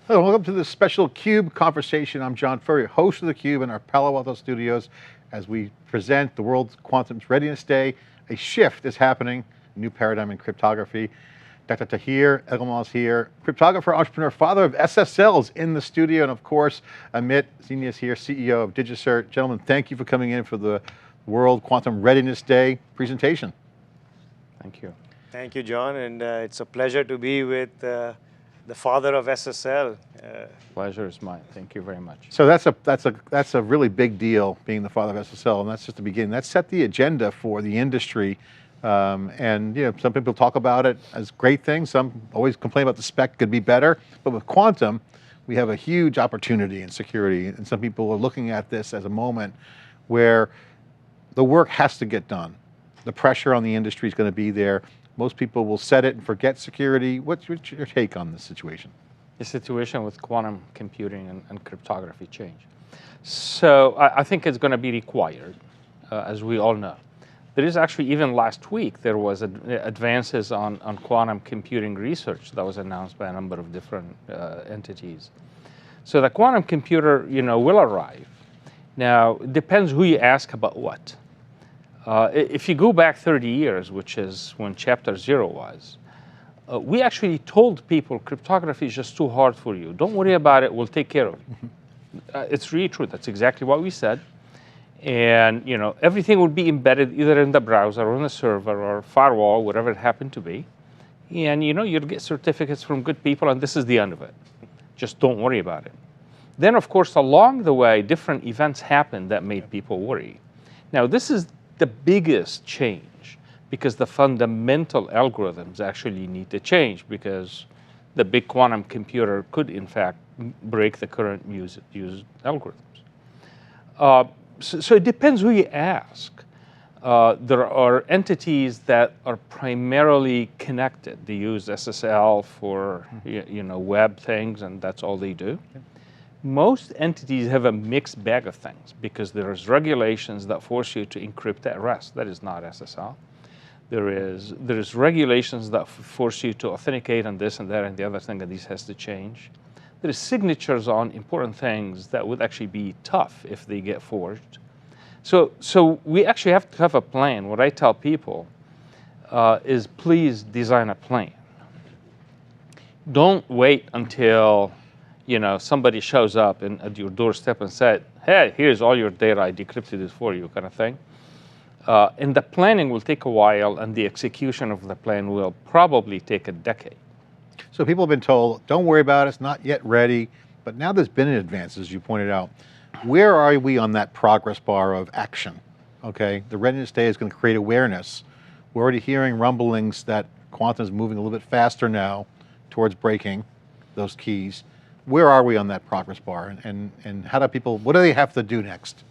Hello, welcome to this special CUBE conversation. I'm John Furrier, host of theCUBE in our Palo Alto studios as we present the World Quantum Readiness Day. A shift is happening, a new paradigm in cryptography. Dr. Taher Elgamal is here, cryptographer, entrepreneur, father of SSLs in the studio, and of course, Amit Sinha is here, CEO of Digicert. Gentlemen, thank you for coming in for the World Quantum Readiness Day presentation. Thank you. Thank you, John, and it's a pleasure to be with the father of SSL. Pleasure is mine. Thank you very much. So that's a really big deal, being the father of SSL, and that's just the beginning. That set the agenda for the industry, and some people talk about it as great things. Some always complain about the spec could be better, but with quantum, we have a huge opportunity in security, and some people are looking at this as a moment where the work has to get done. The pressure on the industry is going to be there. Most people will set it and forget security. What's your take on this situation? The situation with quantum computing and cryptography change. So I think it's going to be required, as we all know. There is actually, even last week, there was advances on quantum computing research that was announced by a number of different entities. So the quantum computer, will arrive. Now, it depends who you ask about what. If you go back 30 years, which is when Chapter 0 was, we actually told people cryptography is just too hard for you. Don't worry about it, we'll take care of it. It's really true, that's exactly what we said. And everything would be embedded either in the browser or in the server or firewall, whatever it happened to be. And you'll get certificates from good people, and this is the end of it. Just don't worry about it. Then, of course, along the way, different events happened that made people worry. Now, this is the biggest change, because the fundamental algorithms actually need to change, because the big quantum computer could, in fact, break the current used algorithms. So it depends who you ask. There are entities that are primarily connected. They use SSL for web things, and that's all they do. Most entities have a mixed bag of things, because there's regulations that force you to encrypt at rest. That is not SSL. There is regulations that force you to authenticate and this and that and the other thing, and these has to change. There is signatures on important things that would actually be tough if they get forged. So we actually have to have a plan. What I tell people is, please design a plan. Don't wait until somebody shows up at your doorstep and said, hey, here's all your data, I decrypted it for you, kind of thing. And the planning will take a while, and the execution of the plan will probably take a decade. So people have been told, don't worry about it, it's not yet ready, but now there's been advances, as you pointed out. Where are we on that progress bar of action? Okay, the Readiness Day is going to create awareness. We're already hearing rumblings that quantum is moving a little bit faster now towards breaking those keys. Where are we on that progress bar, and how do people, what do they have to do next?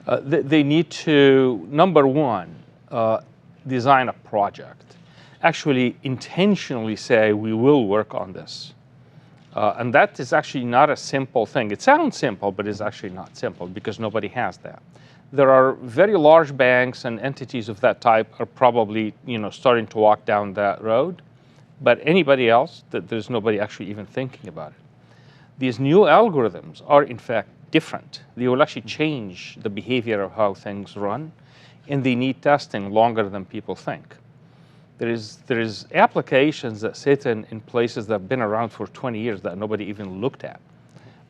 They need to, number one, design a project. Actually intentionally say, we will work on this. And that is actually not a simple thing. It sounds simple, but it's actually not simple, because nobody has that. There are very large banks and entities of that type are probably starting to walk down that road, but anybody else, there's nobody actually even thinking about it. These new algorithms are, in fact, different. They will actually change the behavior of how things run, and they need testing longer than people think. There is applications that sit in places that have been around for 20 years that nobody even looked at.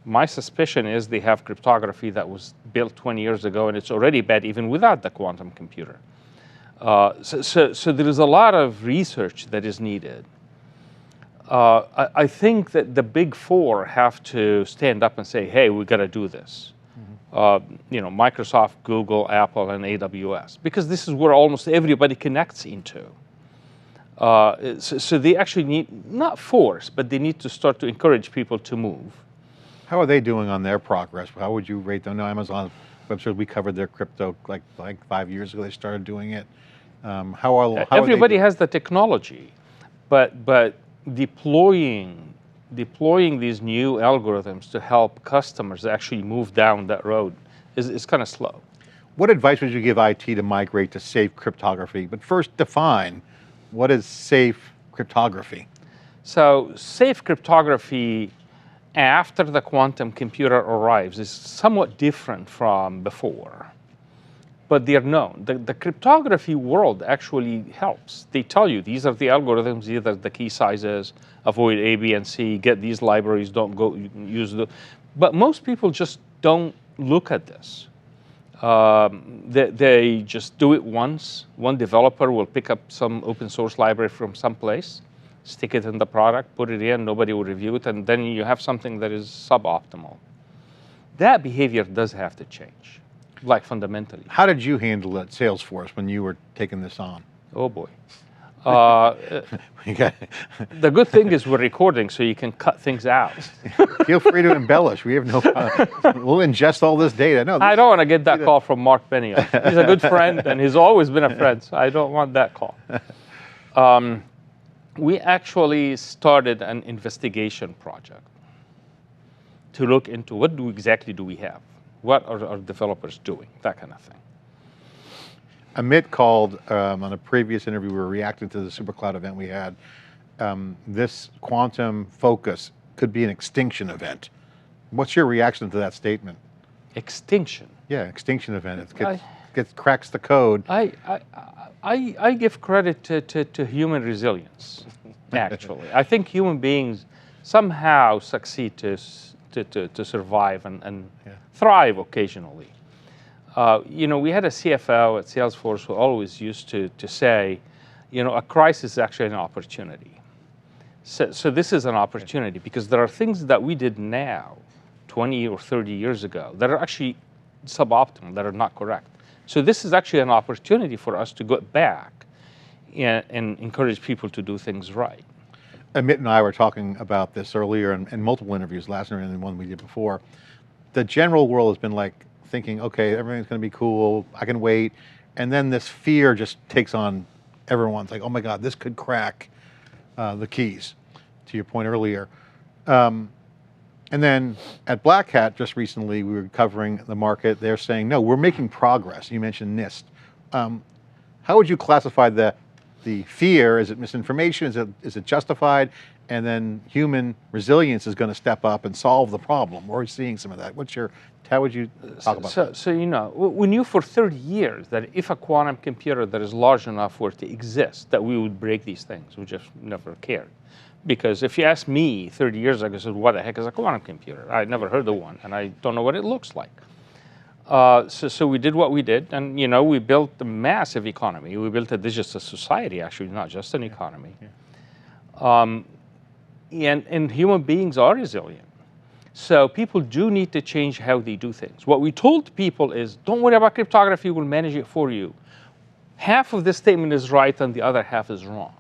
My suspicion is they have cryptography that was built 20 years ago, and it's already bad even without the quantum computer. So there is a lot of research that is needed. I think that the big four have to stand up and say, hey, we got to do this. Microsoft, Google, Apple, and AWS, because this is where almost everybody connects into. So they actually need, not force, but they need to start to encourage people to move. How are they doing on their progress? How would you rate them? Now, Amazon Web Services, we covered their crypto like 5 years ago. They started doing it. How everybody has the technology, but deploying these new algorithms to help customers actually move down that road is kind of slow. What advice would you give IT to migrate to safe cryptography? But first, define what is safe cryptography. So safe cryptography after the quantum computer arrives is somewhat different from before. But they're known. The cryptography world actually helps. They tell you, these are the algorithms, these are the key sizes, avoid A, B, and C, get these libraries, don't go use the. But most people just don't look at this. They just do it once. One developer will pick up some open source library from someplace, stick it in the product, put it in, nobody will review it, and then you have something that is suboptimal. That behavior does have to change, like fundamentally. How did you handle it at Salesforce when you were taking this on? Oh boy. The good thing is we're recording, so you can cut things out. Feel free to embellish. We have no problem. We'll ingest all this data. No, I don't want to get that call from Mark Benioff. He's a good friend, and he's always been a friend, so I don't want that call. We actually started an investigation project to look into what exactly do we have? What are our developers doing? That kind of thing. Amit called on a previous interview, we were reacting to the SuperCloud event we had. This quantum focus could be an extinction event. What's your reaction to that statement? Extinction? Yeah, extinction event. It cracks the code. I give credit to human resilience, actually. I think human beings somehow succeed to survive and thrive occasionally. We had a CFO at Salesforce who always used to say, a crisis is actually an opportunity. So this is an opportunity because there are things that we did now, 20 or 30 years ago, that are actually suboptimal, that are not correct. So this is actually an opportunity for us to go back and encourage people to do things right. Amit and I were talking about this earlier in multiple interviews, last interview and the one we did before. The general world has been like thinking, okay, everything's going to be cool, I can wait. And then this fear just takes on everyone. It's like, oh my God, this could crack the keys, to your point earlier. And then at Black Hat, just recently, we were covering the market. They're saying, no, we're making progress. You mentioned NIST. How would you classify the fear? Is it misinformation? Is it justified? And then human resilience is going to step up and solve the problem. We're seeing some of that. How would you talk about that? So we knew for 30 years that if a quantum computer that is large enough were to exist, that we would break these things. We just never cared. Because if you ask me 30 years ago, I said, what the heck is a quantum computer? I never heard of one, and I don't know what it looks like. So we did what we did, and we built a massive economy. We built a digital society, actually, not just an economy. And human beings are resilient. So people do need to change how they do things. What we told people is, don't worry about cryptography, we'll manage it for you. Half of this statement is right and the other half is wrong.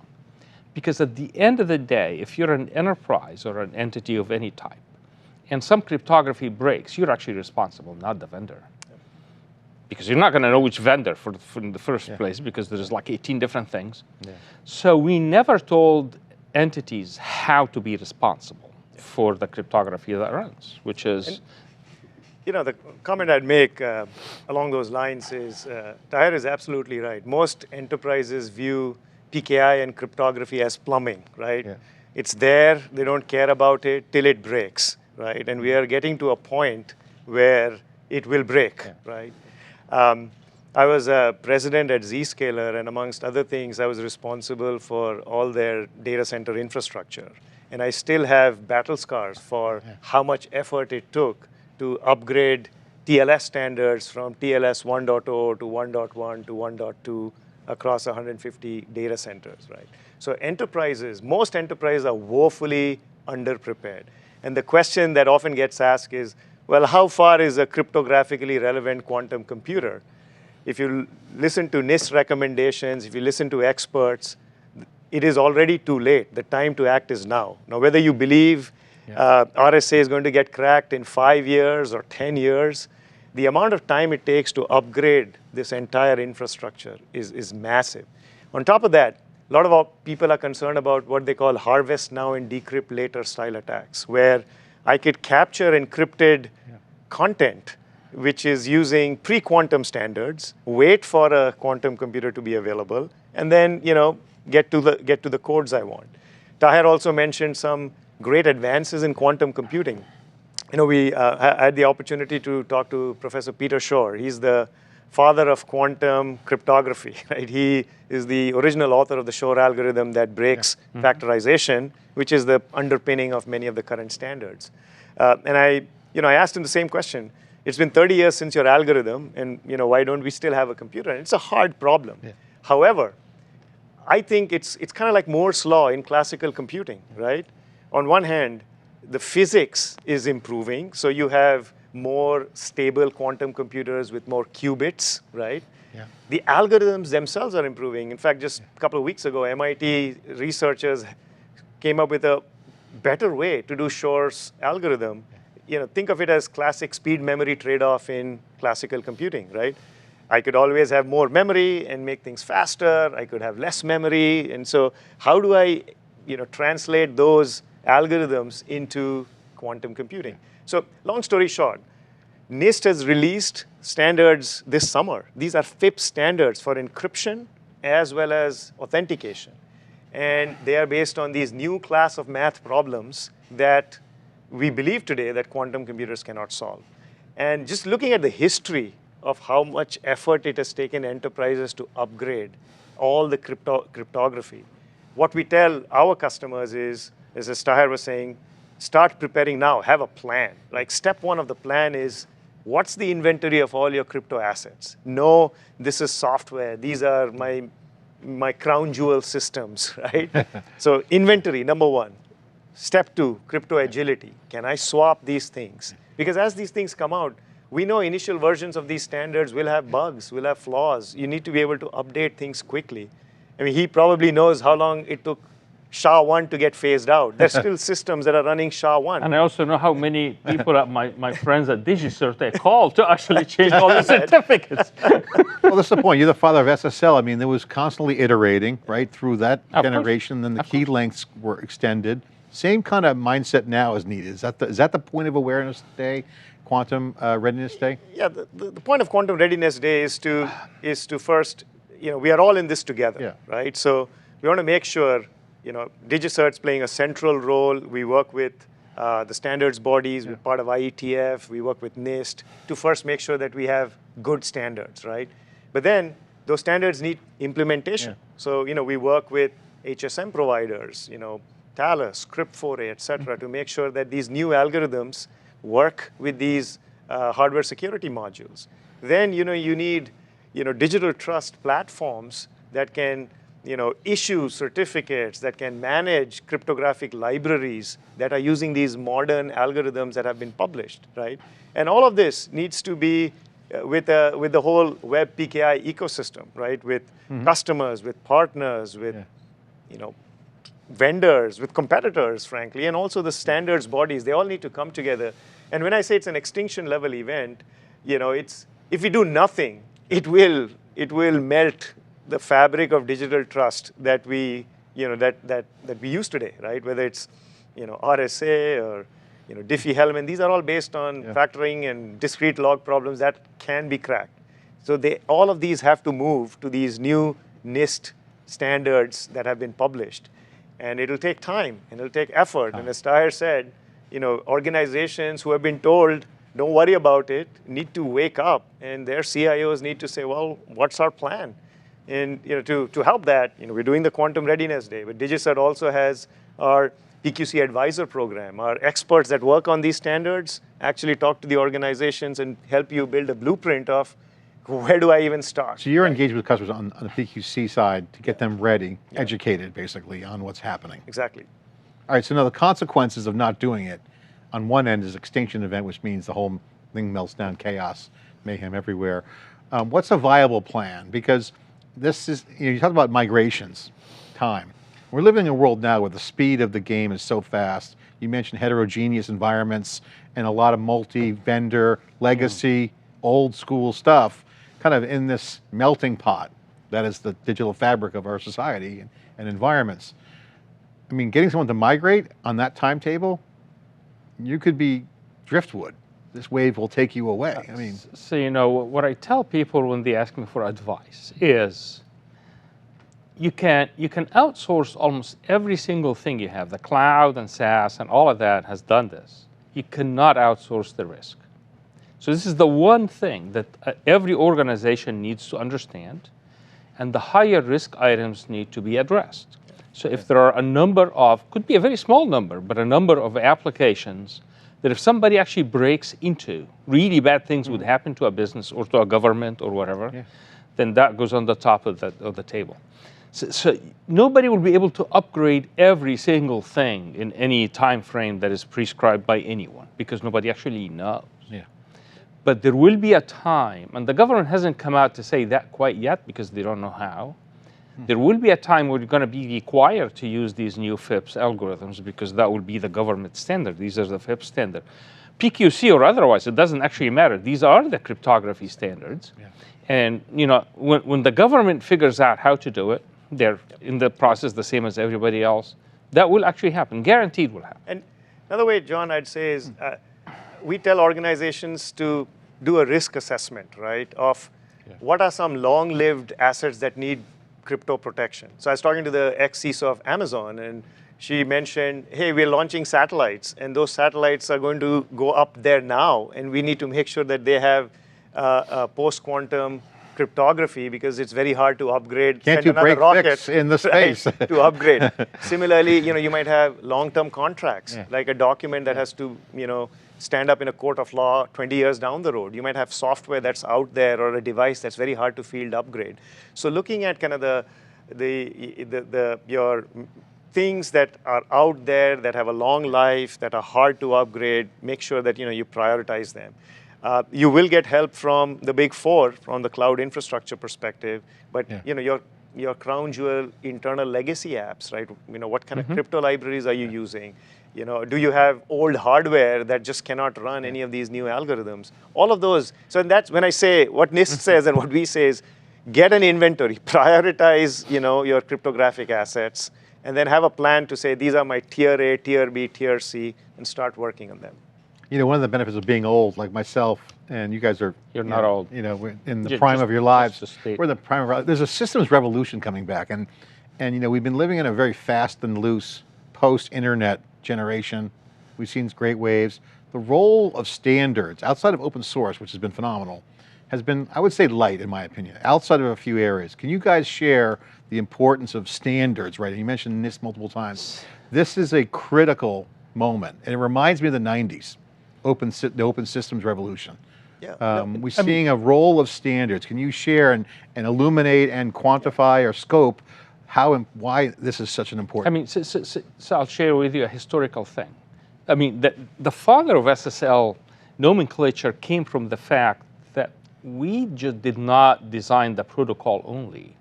Because at the end of the day, if you're an enterprise or an entity of any type, and some cryptography breaks, you're actually responsible, not the vendor. Because you're not going to know which vendor in the first place, because there's like 18 different things. So we never told entities how to be responsible for the cryptography that runs, which is... The comment I'd make along those lines is, Taher is absolutely right. Most enterprises view PKI and cryptography as plumbing, right? It's there, they don't care about it till it breaks, right? And we are getting to a point where it will break, right? I was a president at Zscaler, and amongst other things, I was responsible for all their data center infrastructure. And I still have battle scars for how much effort it took to upgrade TLS standards from TLS 1.0 to 1.1 to 1.2 across 150 data centers, right? So most enterprises are woefully underprepared. And the question that often gets asked is, well, how far is a cryptographically relevant quantum computer? If you listen to NIST recommendations, if you listen to experts, it is already too late. The time to act is now. Now, whether you believe RSA is going to get cracked in 5 years or 10 years, the amount of time it takes to upgrade this entire infrastructure is massive. On top of that, a lot of our people are concerned about what they call harvest now and decrypt later style attacks, where I could capture encrypted content, which is using pre-quantum standards, wait for a quantum computer to be available, and then get to the codes I want. Taher also mentioned some great advances in quantum computing. You know, we had the opportunity to talk to Professor Peter Shor. He's the father of quantum cryptography, right? He is the original author of the Shor algorithm that breaks factorization, which is the underpinning of many of the current standards. And I asked him the same question. It's been 30 years since your algorithm, and why don't we still have a computer? And it's a hard problem. Yeah. However, I think it's kind of like Moore's law in classical computing, right? On one hand, the physics is improving, so you have more stable quantum computers with more qubits, right? Yeah. The algorithms themselves are improving. In fact, just a couple of weeks ago, MIT researchers came up with a better way to do Shor's algorithm. Think of it as classic speed memory trade-off in classical computing, right? I could always have more memory and make things faster. I could have less memory. And so how do I translate those algorithms into quantum computing? So long story short, NIST has released standards this summer. These are FIPS standards for encryption as well as authentication. And they are based on these new class of math problems that we believe today that quantum computers cannot solve. And just looking at the history of how much effort it has taken enterprises to upgrade all the cryptography, what we tell our customers is, as Taher was saying, start preparing now, have a plan. Like step one of the plan is, what's the inventory of all your crypto assets? No, this is software. These are my crown jewel systems, right? So inventory, number one. Step two, crypto agility. Can I swap these things? Because as these things come out, we know initial versions of these standards will have bugs, will have flaws. You need to be able to update things quickly. I mean, he probably knows how long it took SHA-1 to get phased out. There's still systems that are running SHA-1. And I also know how many people, my friends at Digicert, they called to actually change all the certificates. Well, that's the point. You're the father of SSL. I mean, there was constantly iterating, right, through that generation. Then the key lengths were extended. Same kind of mindset now is needed. Is that the point of awareness today, Quantum Readiness Day? Yeah, the point of Quantum Readiness Day is to first, we are all in this together, right? So we want to make sure, Digicert's playing a central role. We work with the standards bodies. We're part of IETF. We work with NIST to first make sure that we have good standards, right? But then those standards need implementation. Yeah. So, we work with HSM providers, Thales, Cryptographer, et cetera, to make sure that these new algorithms work with these hardware security modules. Then, you need, digital trust platforms that can, issue certificates, that can manage cryptographic libraries that are using these modern algorithms that have been published, right? And all of this needs to be with the whole web PKI ecosystem, right? With customers, with partners, with, vendors, with competitors, frankly, and also the standards bodies. They all need to come together. And when I say it's an extinction level event, it's, if we do nothing, it will melt the fabric of digital trust that we, that we use today, right? Whether it's, RSA or, Diffie-Hellman, these are all based on factoring and discrete log problems that can be cracked. So all of these have to move to these new NIST standards that have been published. And it'll take time, and it'll take effort. And as Taher said, organizations who have been told, don't worry about it, need to wake up, and their CIOs need to say, well, what's our plan? And to help that, we're doing the Quantum Readiness Day, but Digicert also has our PQC advisor program. Our experts that work on these standards actually talk to the organizations and help you build a blueprint of where do I even start? So you're engaged with customers on the PQC side to get them ready, educated basically on what's happening. Exactly. All right, so now the consequences of not doing it, on one end is extinction event, which means the whole thing melts down, chaos, mayhem everywhere. What's a viable plan? Because this is, you talk about migrations, time. We're living in a world now where the speed of the game is so fast. You mentioned heterogeneous environments and a lot of multi-vendor, legacy, old school stuff, kind of in this melting pot that is the digital fabric of our society and environments. I mean, getting someone to migrate on that timetable, you could be driftwood. This wave will take you away. I mean, so what I tell people when they ask me for advice is, you can outsource almost every single thing you have. The cloud and SaaS and all of that has done this. You cannot outsource the risk. So this is the one thing that every organization needs to understand, and the higher risk items need to be addressed. So if there are a number of, could be a very small number, but a number of applications that if somebody actually breaks into, really bad things would happen to a business or to a government or whatever, then that goes on the top of the table. So nobody will be able to upgrade every single thing in any time frame that is prescribed by anyone, because nobody actually knows. But there will be a time, and the government hasn't come out to say that quite yet because they don't know how. There will be a time where you're going to be required to use these new FIPS algorithms because that will be the government standard. These are the FIPS standard. PQC or otherwise, it doesn't actually matter. These are the cryptography standards. And when the government figures out how to do it, they're in the process the same as everybody else. That will actually happen, guaranteed will happen. And another way, John, I'd say is we tell organizations to do a risk assessment, right, of what are some long-lived assets that need crypto protection. So I was talking to the ex-CISO of Amazon, and she mentioned, hey, we're launching satellites, and those satellites are going to go up there now, and we need to make sure that they have post-quantum cryptography because it's very hard to upgrade. Can't you break fix in the space? Right, to upgrade. Similarly, you might have long-term contracts, like a document that has to, stand up in a court of law 20 years down the road. You might have software that's out there or a device that's very hard to field upgrade. So looking at kind of your things that are out there that have a long life, that are hard to upgrade, make sure that you prioritize them. You will get help from the big four from the cloud infrastructure perspective, but your crown jewel internal legacy apps, right? What kind of crypto libraries are you using? Do you have old hardware that just cannot run any of these new algorithms? All of those. So that's when I say what NIST says and what we say is get an inventory, prioritize your cryptographic assets, and then have a plan to say these are my tier A, tier B, tier C, and start working on them. One of the benefits of being old, like myself, and you guys are You're not old. We're in the prime of your lives. We're in the prime of our lives. There's a systems revolution coming back, and we've been living in a very fast and loose post-internet generation. We've seen great waves. The role of standards outside of open source, which has been phenomenal, has been, I would say, light in my opinion, outside of a few areas. Can you guys share the importance of standards, right? And you mentioned NIST multiple times. This is a critical moment, and it reminds me of the 90s, the open systems revolution. We're seeing a role of standards. Can you share and illuminate and quantify or scope how and why this is such an important? So I'll share with you a historical thing. The father of SSL nomenclature came from the fact that we just did not design the protocol only.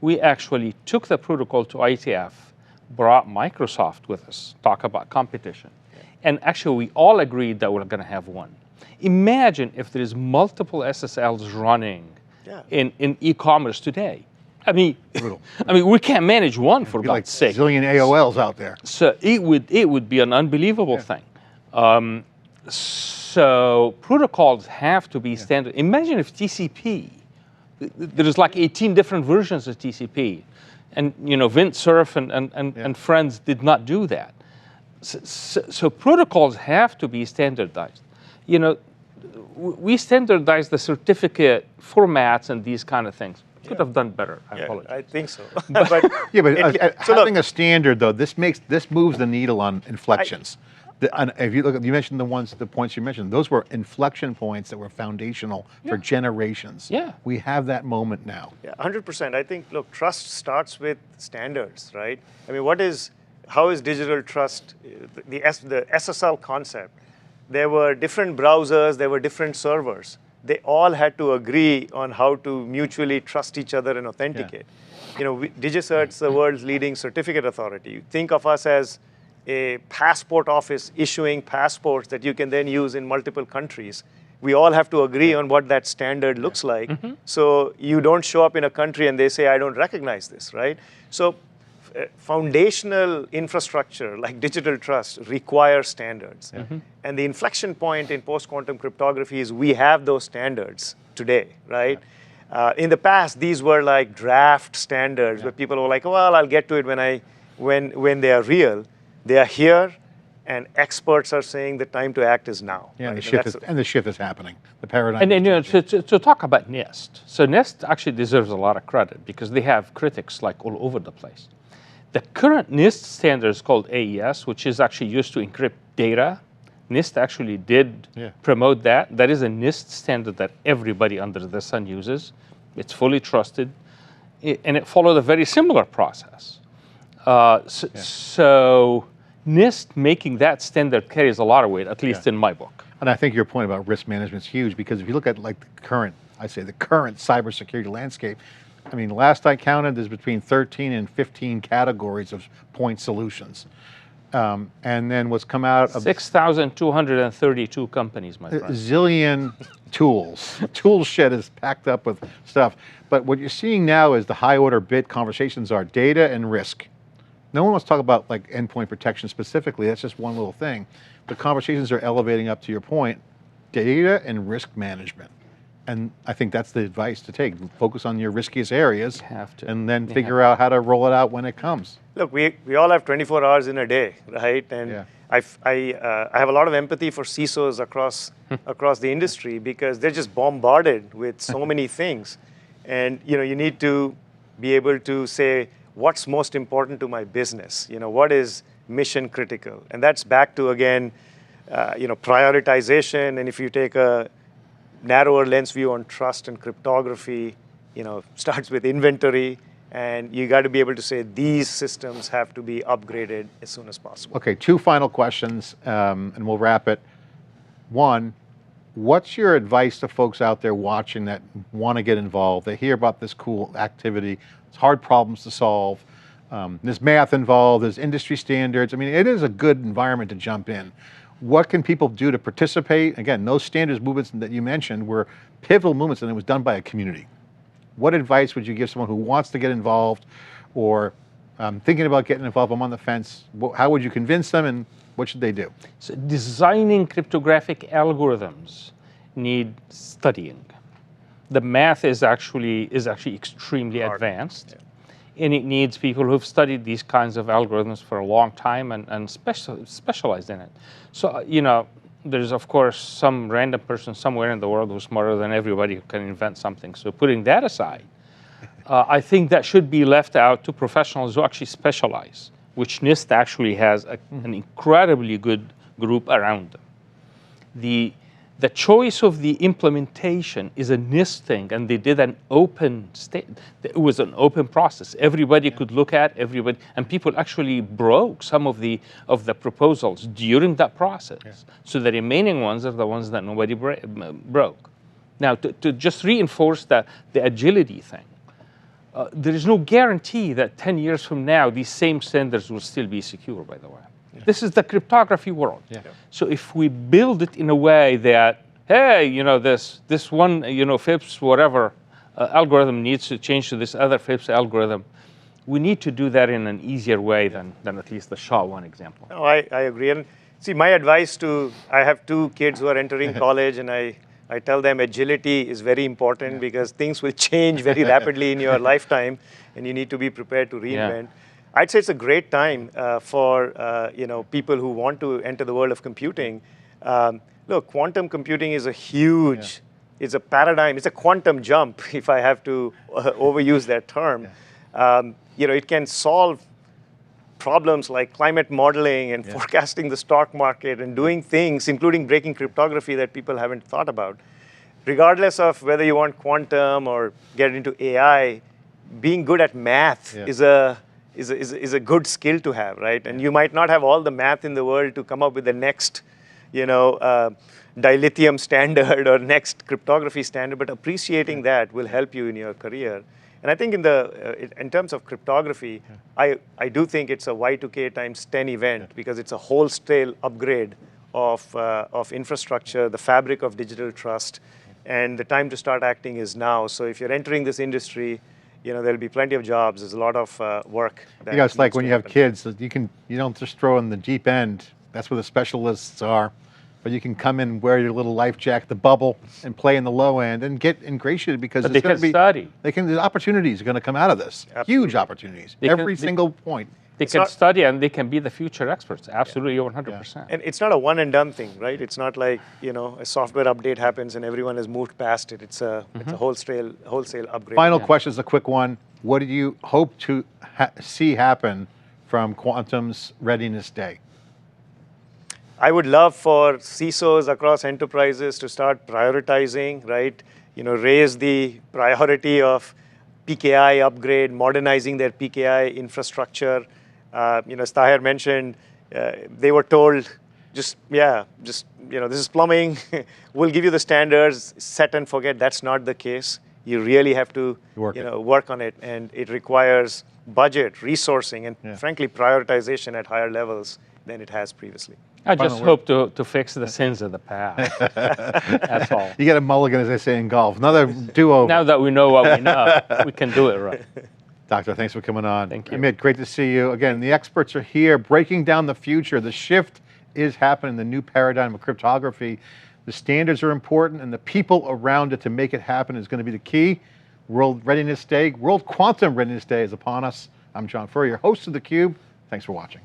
We actually took the protocol to IETF, brought Microsoft with us, talk about competition. And actually, we all agreed that we're going to have one. Imagine if there is multiple SSLs running in e-commerce today. We can't manage one for God's sake. A zillion AOLs out there. So it would be an unbelievable thing. So protocols have to be standard. Imagine if TCP, there's like 18 different versions of TCP, and Vint Cerf and friends did not do that. So protocols have to be standardized. We standardize the certificate formats and these kind of things. Could have done better. I apologize. I think so. Having a standard though, this moves the needle on inflections. If you look, you mentioned the points you mentioned. Those were inflection points that were foundational for generations. We have that moment now. 100%. I think trust starts with standards, right? How is digital trust, the SSL concept? There were different browsers, there were different servers. They all had to agree on how to mutually trust each other and authenticate. Digicert's the world's leading certificate authority. Think of us as a passport office issuing passports that you can then use in multiple countries. We all have to agree on what that standard looks like. So you don't show up in a country and they say, I don't recognize this, right? So foundational infrastructure like digital trust requires standards. And the inflection point in post-quantum cryptography is we have those standards today, right? In the past, these were like draft standards where people were like, well, I'll get to it when they are real. They are here, and experts are saying the time to act is now. Yeah, right? the shift is happening. The paradigm. And then, to talk about NIST, so NIST actually deserves a lot of credit because they have critics like all over the place. The current NIST standard is called AES, which is actually used to encrypt data. NIST actually did promote that. That is a NIST standard that everybody under the sun uses. It's fully trusted, and it followed a very similar process. So NIST making that standard carries a lot of weight, at least in my book. And I think your point about risk management is huge because if you look at like the current cybersecurity landscape, I mean, last I counted, there's between 13 and 15 categories of point solutions. And then what's come out of 6,232 companies, my friend. Zillion tools. Tool shed is packed up with stuff. But what you're seeing now is the high order bit conversations are data and risk. No one wants to talk about like endpoint protection specifically, that's just one little thing. The conversations are elevating up to your point, data and risk management. And I think that's the advice to take. Focus on your riskiest areas and then figure out how to roll it out when it comes. Look, we all have 24 hours in a day, right? And I have a lot of empathy for CISOs across the industry because they're just bombarded with so many things. And you need to be able to say, what's most important to my business? What is mission critical? And that's back to, again, prioritization. And if you take a narrower lens view on trust and cryptography, starts with inventory, and you got to be able to say these systems have to be upgraded as soon as possible. Okay, two final questions, and we'll wrap it. One, what's your advice to folks out there watching that want to get involved? They hear about this cool activity, it's hard problems to solve, there's math involved, there's industry standards. I mean, it is a good environment to jump in. What can people do to participate? Again, those standards movements that you mentioned were pivotal movements and it was done by a community. What advice would you give someone who wants to get involved or thinking about getting involved, I'm on the fence, how would you convince them and what should they do? So designing cryptographic algorithms need studying. The math is actually extremely advanced. And it needs people who've studied these kinds of algorithms for a long time and specialized in it. So, there's of course some random person somewhere in the world who's smarter than everybody who can invent something. So putting that aside, I think that should be left out to professionals who actually specialize, which NIST actually has an incredibly good group around them. The choice of the implementation is a NIST thing, and they did an open it was an open process. Everybody could look at everybody, and people actually broke some of the proposals during that process. So the remaining ones are the ones that nobody broke. Now, to just reinforce the agility thing, there is no guarantee that 10 years from now these same standards will still be secure. By the way. This is the cryptography world. So if we build it in a way that, hey, this one, FIPS whatever algorithm needs to change to this other FIPS algorithm, we need to do that in an easier way than at least the SHA-1 example. No, I agree. And see, my advice I have two kids who are entering college, and I tell them agility is very important because things will change very rapidly in your lifetime, and you need to be prepared to reinvent. I'd say it's a great time for people who want to enter the world of computing. Look, quantum computing is a huge, it's a paradigm, it's a quantum jump, if I have to overuse that term. It can solve problems like climate modeling and forecasting the stock market and doing things, including breaking cryptography that people haven't thought about. Regardless of whether you want quantum or get into AI, being good at math is a good skill to have, right? And you might not have all the math in the world to come up with the next, dilithium standard or next cryptography standard, but appreciating that will help you in your career. And I think in terms of cryptography, I do think it's a Y2K times 10 event because it's a wholesale upgrade of infrastructure, the fabric of digital trust, and the time to start acting is now. So if you're entering this industry, there'll be plenty of jobs. There's a lot of work. It's like when you have kids, you don't just throw in the deep end. That's where the specialists are. but you can come in, wear your little life jacket, the bubble, and play in the low end and get ingratiated because But it's they going can to be, study. there's opportunities are going to come out of this. Absolutely. Huge opportunities, every single point. They It's can not- study and they can be the future experts. Absolutely, 100%. And it's not a one and done thing, right? It's not like, you know, a software update happens and everyone has moved past it. It's a wholesale upgrade. Final question is a quick one. What do you hope to see happen from Quantum's Readiness Day? I would love for CISOs across enterprises to start prioritizing, right? You know, raise the priority of PKI upgrade, modernizing their PKI infrastructure. You know, as Taher mentioned, they were told, this is plumbing. We'll give you the standards, set and forget. That's not the case. You really have to, work on it, and it requires budget, resourcing, and frankly, prioritization at higher levels than it has previously. I just hope to fix the sins of the past. That's all. You get a mulligan, as they say in golf. Another do-over. Now that we know what we know, we can do it right. Doctor, thanks for coming on. Thank you. Amit, great to see you. Again, the experts are here, breaking down the future. The shift is happening, the new paradigm of cryptography. The standards are important, and the people around it to make it happen is going to be the key. World Readiness Day, World Quantum Readiness Day is upon us. I'm John Furrier, host of theCUBE. Thanks for watching.